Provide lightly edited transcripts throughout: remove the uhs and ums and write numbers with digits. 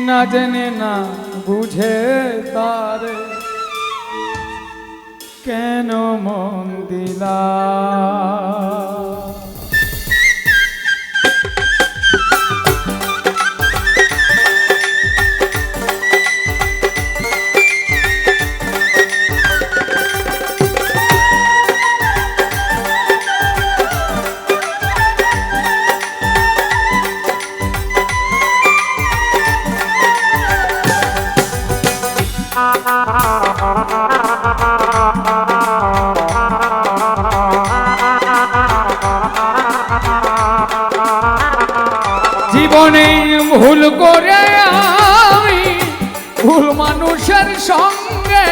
না জেনে না বুঝে তারে কেন মন দিলা। জীবনে ভুল করে আমি ভুল মানুষের সঙ্গে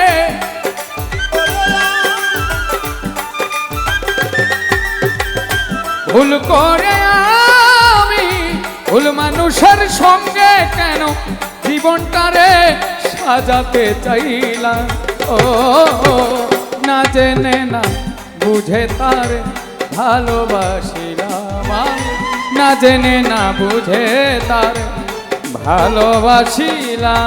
ভুল করে আমি ভুল মানুষের সঙ্গে কেন জীবনটারে সাজাতে চাইলাম। ও না জেনে না বুঝে তারে ভালোবাসিলাম আমি, না জেনে না বুঝে তারে ভালোবাসিলাম।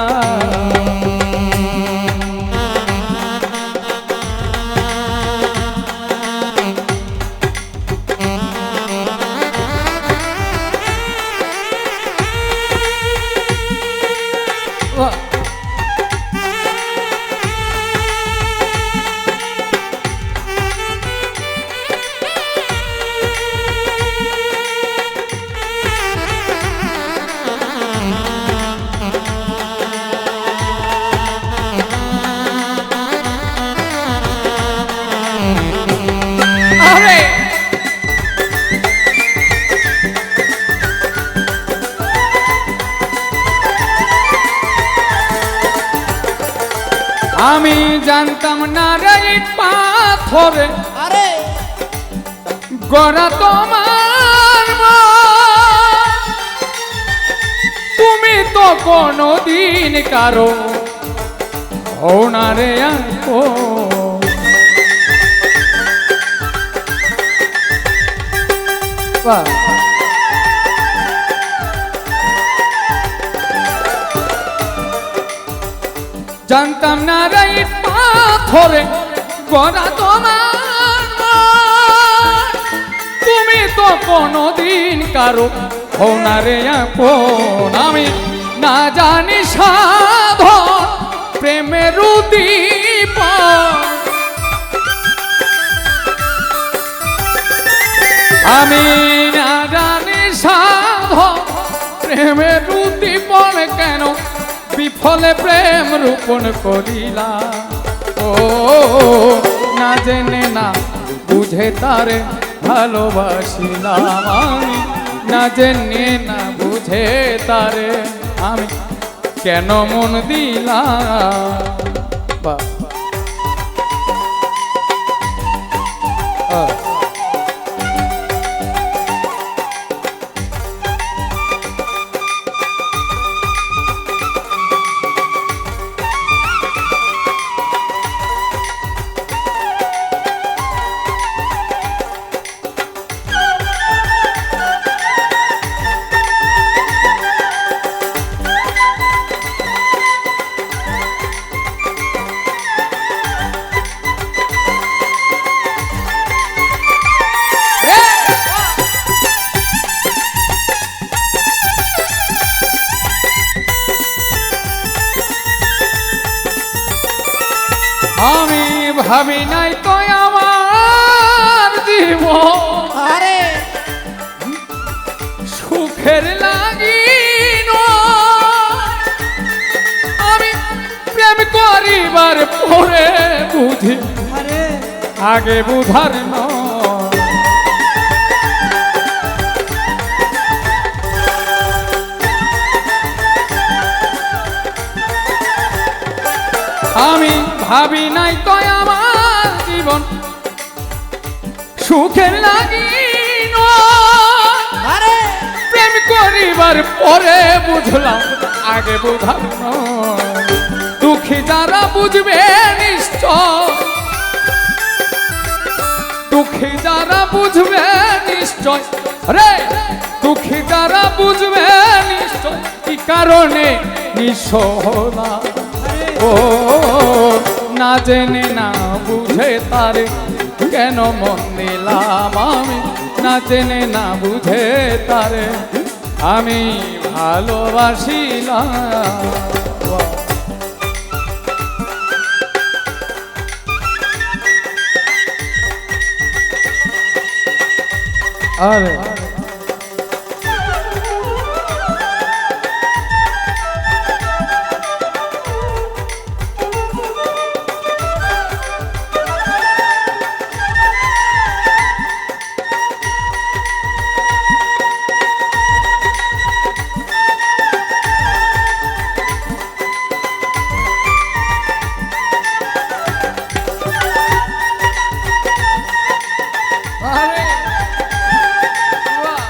আমি জানতাম না রে পাথরে আরে গড়া তোমার মন, তুমি তো কোনদিন কারো হও না রে আপন। বাহ জানতাম না রে পাথরে গড়া তোমার মন, তুমি তো কোনদিন কারো হও না রে আপন। আমি না জানি সাধন প্রেমের উদ্দীপ, আমি না জানি সাধন প্রেমের উদ্দীপন কেন বিফলে প্রেম রূপণ করিলা। ও না জেনে না বুঝে তারে ভালোবাসিলাম আমি, না জেনে না বুঝে তারে আমি কেন মন দিলাম। বাহ আমি ভাবি নাই তো আমার জীবন আরে সুখের লাগিন, আমি প্রেম করিবার পরে বুঝি আরে আগে বুঝার নয়। আমি ভাবি নাই তো আমার জীবন সুখের লাগিন, আরে প্রেম করিবার পরে বুঝলাম আগে বুঝার নয়। দুঃখী যারা বুঝবে নিশ্চয়, দুঃখী যারা বুঝবে নিশ্চয় রে, দুঃখী যারা বুঝবে নিশ্চয় কি কারণে নিঃস্ব হলাম। ও না জেনে না বুঝে তারে কেন মন দিলাম আমি, না জেনে না বুঝে তারে আমি ভালোবাসিলাম। আরে আরে বাহ।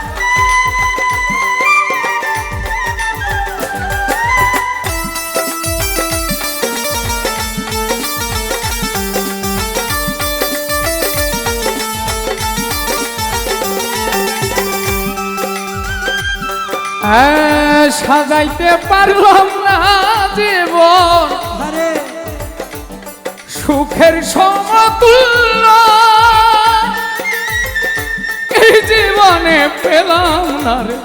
সাজাইতে পারলাম না জীবন আরে সুখের সমতুল্য, এই জীবনে পেলাম না রে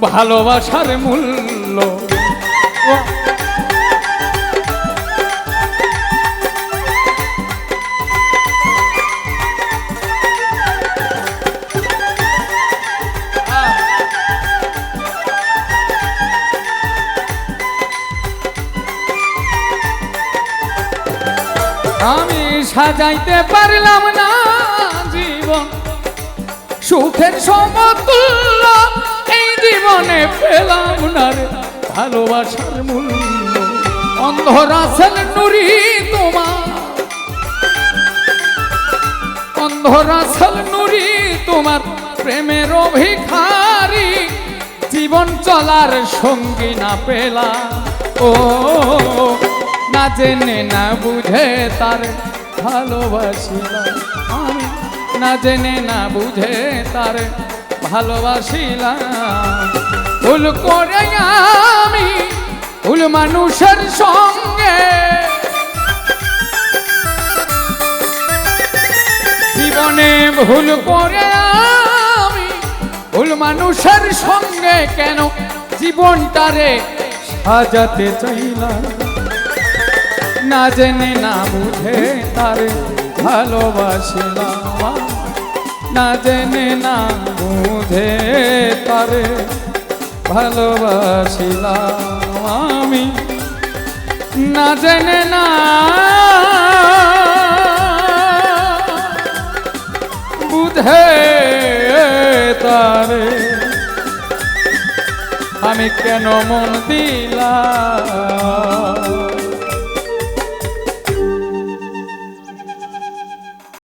ভালোবাসার মূল্য। আমি সাজাইতে পারলাম না জীবন সুখের সমতুল্য, এই জীবনে পেলাম না রে ভালোবাসার মূল্য। অন্ধ রাসেল নুরি তোমার, অন্ধ রাসেল নুরি তোমার প্রেমের অভিখারী, জীবন চলার সঙ্গী না পেলাম। ও না জেনে না বুঝে তার ভালোবাসিলাম আমি, না জেনে না বুঝে তার ভালোবাসিলাম। ভুল করে আমি ভুল মানুষের সঙ্গে, জীবনে ভুল করে আমি ভুল মানুষের সঙ্গে কেন জীবনটারে সাজাতে চাইলাম। না জেনে না বুঝে তারে ভালোবাসিলাম, না জেনে না বুঝে তারে ভালোবাসিলাম আমি, না জেনে না বুঝে তারে আমি কেন মন দিলাম।